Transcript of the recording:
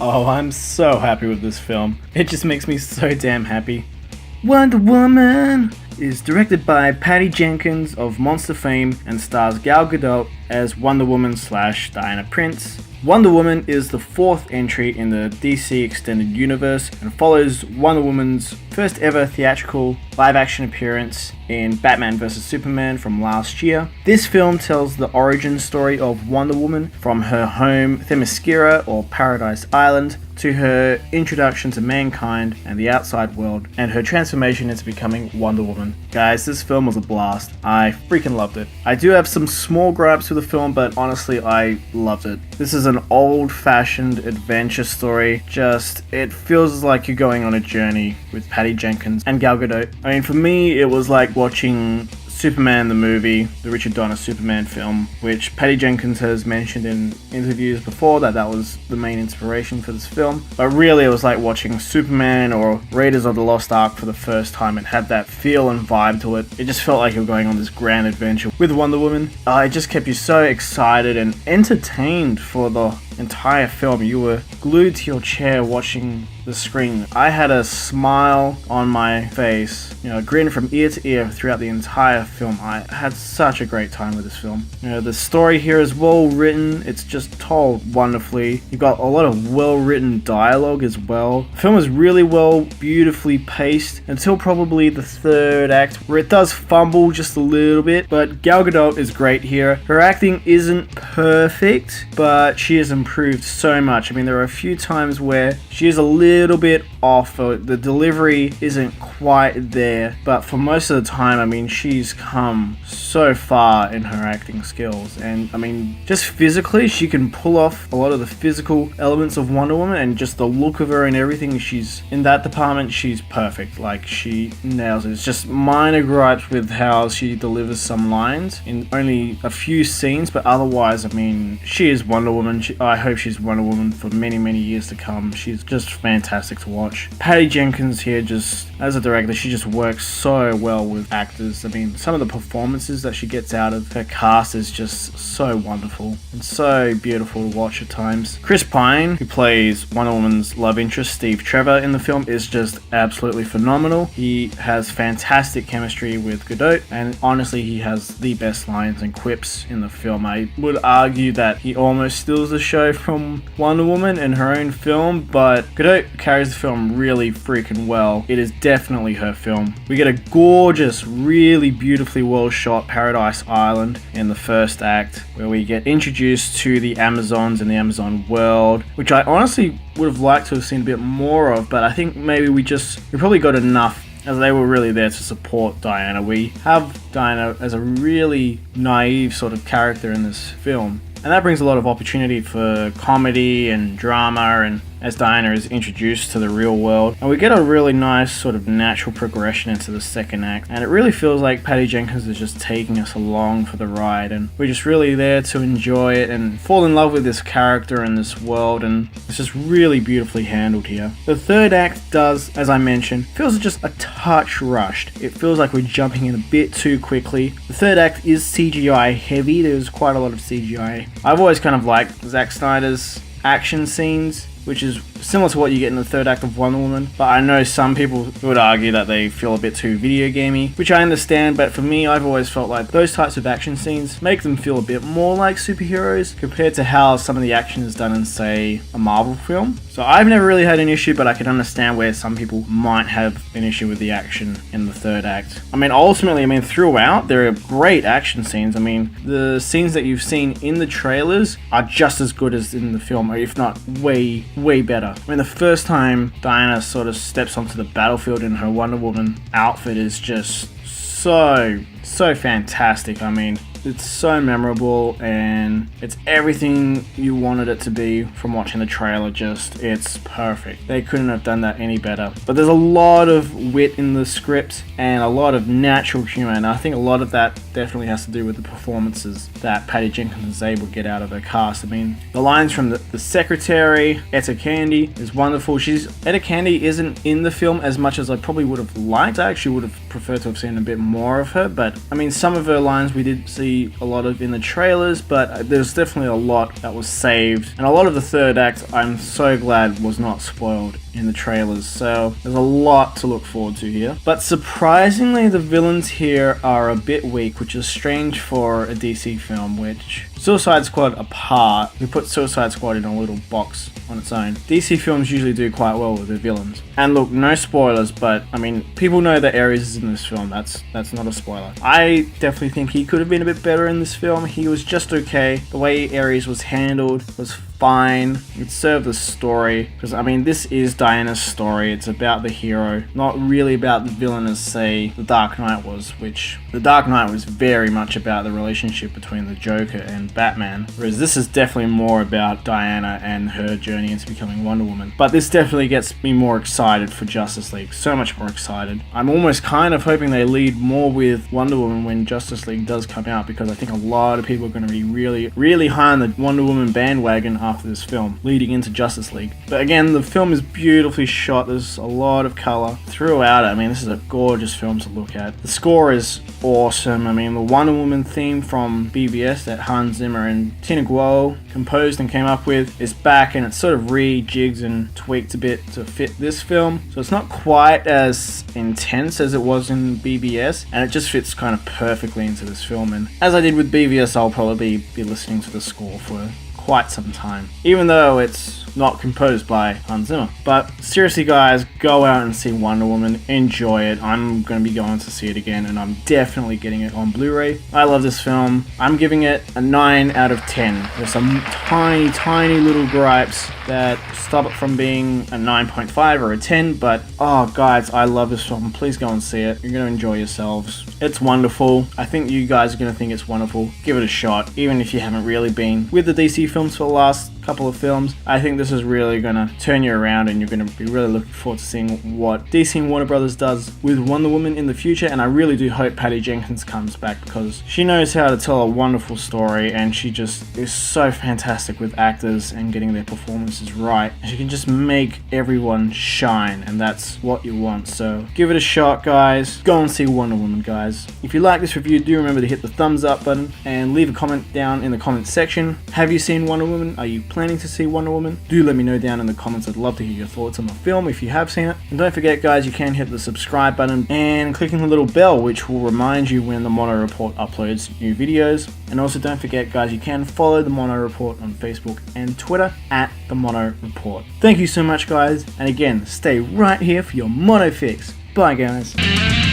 Oh, I'm so happy with this film. It just makes me so damn happy. Wonder Woman is directed by Patty Jenkins of Monster fame and stars Gal Gadot as Wonder Woman / Diana Prince. Wonder Woman is the fourth entry in the DC Extended Universe and follows Wonder Woman's first ever theatrical live-action appearance in Batman vs Superman from last year. This film tells the origin story of Wonder Woman from her home Themyscira or Paradise Island to her introduction to mankind and the outside world and her transformation into becoming Wonder Woman. Guys, this film was a blast. I freaking loved it. I do have some small gripes with the film, but honestly I loved it. This is an old-fashioned adventure story. It feels like you're going on a journey with Patty Jenkins and Gal Gadot. I mean, for me, it was like watching Superman the movie, the Richard Donner Superman film, which Patty Jenkins has mentioned in interviews before that was the main inspiration for this film. But really it was like watching Superman or Raiders of the Lost Ark for the first time. It had that feel and vibe to it. It just felt like you were going on this grand adventure with Wonder Woman. It just kept you so excited and entertained for the entire film. You were glued to your chair watching the screen. I had a smile on my face, a grin from ear to ear throughout the entire film. I had such a great time with this film. The story here is well written. It's just told wonderfully. You've got a lot of well written dialogue as well. The film is really well, beautifully paced until probably the third act, where it does fumble just a little bit, but Gal Gadot is great here. Her acting isn't perfect, but she has improved so much. I mean, there are a few times where she is a little bit off, the delivery isn't quite there, but for most of the time, I mean, she's come so far in her acting skills, and I mean, just physically, she can pull off a lot of the physical elements of Wonder Woman, and just the look of her and everything, she's in that department, she's perfect. Like, she nails it. It's just minor gripes with how she delivers some lines in only a few scenes, but otherwise, I mean, she is Wonder Woman. I hope she's Wonder Woman for many, many years to come. She's just fantastic to watch. Patty Jenkins here, just as a director, she just works so well with actors. I mean, some of the performances that she gets out of her cast is just so wonderful and so beautiful to watch at times. Chris Pine, who plays Wonder Woman's love interest, Steve Trevor, in the film, is just absolutely phenomenal. He has fantastic chemistry with Gadot, and honestly, he has the best lines and quips in the film. I would argue that he almost steals the show from Wonder Woman in her own film, but Gadot carries the film really freaking well. It is definitely her film. We get a gorgeous, really beautifully well shot Paradise Island in the first act, where we get introduced to the Amazons and the Amazon world, which I honestly would have liked to have seen a bit more of, but I think maybe we probably got enough, as they were really there to support Diana. We have Diana as a really naive sort of character in this film, and that brings a lot of opportunity for comedy and drama, and as Diana is introduced to the real world. And we get a really nice sort of natural progression into the second act. And it really feels like Patty Jenkins is just taking us along for the ride. And we're just really there to enjoy it and fall in love with this character and this world. And it's just really beautifully handled here. The third act does, as I mentioned, feels just a touch rushed. It feels like we're jumping in a bit too quickly. The third act is CGI heavy. There's quite a lot of CGI. I've always kind of liked Zack Snyder's action scenes, which is similar to what you get in the third act of Wonder Woman, but I know some people would argue that they feel a bit too video gamey, which I understand, but for me, I've always felt like those types of action scenes make them feel a bit more like superheroes compared to how some of the action is done in, say, a Marvel film. So I've never really had an issue, but I can understand where some people might have an issue with the action in the third act. I mean, ultimately, throughout, there are great action scenes. I mean, the scenes that you've seen in the trailers are just as good as in the film, or if not way, way better. I mean, the first time Diana sort of steps onto the battlefield in her Wonder Woman outfit is just so fantastic. I mean, it's so memorable, and it's everything you wanted it to be from watching the trailer. It's perfect. They couldn't have done that any better. But there's a lot of wit in the script and a lot of natural humor, and I think a lot of that definitely has to do with the performances that Patty Jenkins is able to get out of her cast. I mean, the lines from the secretary, Etta Candy, is wonderful. Etta Candy isn't in the film as much as I probably would have liked. I actually would have prefer to have seen a bit more of her, but I mean, some of her lines we did see a lot of in the trailers, but there's definitely a lot that was saved, and a lot of the third act I'm so glad was not spoiled in the trailers, so there's a lot to look forward to here. But surprisingly, the villains here are a bit weak, which is strange for a DC film, which Suicide Squad apart, we put Suicide Squad in a little box on its own. DC films usually do quite well with their villains. And look, no spoilers, but I mean, people know that Ares is in this film. That's not a spoiler. I definitely think he could have been a bit better in this film. He was just okay. The way Ares was handled was fine. It served the story, because I mean, this is Diana's story. It's about the hero, not really about the villain as, say, The Dark Knight was, which The Dark Knight was very much about the relationship between the Joker and Batman, whereas this is definitely more about Diana and her journey into becoming Wonder Woman. But this definitely gets me more excited for Justice League, so much more excited. I'm almost kind of hoping they lead more with Wonder Woman when Justice League does come out, because I think a lot of people are going to be really high on the Wonder Woman bandwagon after this film, leading into Justice League. But again, the film is beautifully shot. There's a lot of color throughout it. I mean, this is a gorgeous film to look at. The score is awesome. I mean, the Wonder Woman theme from BVS that Hans Zimmer and Tina Guo composed and came up with is back, and it's sort of rejigged and tweaked a bit to fit this film. So it's not quite as intense as it was in BVS, and it just fits kind of perfectly into this film. And as I did with BVS, I'll probably be listening to the score for quite some time, even though it's not composed by Hans Zimmer. But seriously guys, go out and see Wonder Woman, enjoy it. I'm going to be going to see it again, and I'm definitely getting it on Blu-ray. I love this film. I'm giving it a 9 out of 10. There's some tiny little gripes that stop it from being a 9.5 or a 10, but oh guys, I love this film. Please go and see it. You're going to enjoy yourselves. It's wonderful. I think you guys are going to think it's wonderful. Give it a shot, even if you haven't really been with the DC films for the last couple of films. I think this is really going to turn you around, and you're going to be really looking forward to seeing what DC and Warner Brothers does with Wonder Woman in the future. And I really do hope Patty Jenkins comes back, because she knows how to tell a wonderful story, and she just is so fantastic with actors and getting their performances right. She can just make everyone shine, and that's what you want. So give it a shot guys. Go and see Wonder Woman guys. If you like this review, do remember to hit the thumbs up button and leave a comment down in the comments section. Have you seen Wonder Woman? Are you planning to see Wonder Woman? Do let me know down in the comments. I'd love to hear your thoughts on the film if you have seen it. And don't forget guys, you can hit the subscribe button and clicking the little bell, which will remind you when the Mono Report uploads new videos. And also don't forget guys, you can follow the Mono Report on Facebook and Twitter at the Mono Report. Thank you so much guys, and again, stay right here for your Mono Fix. Bye guys.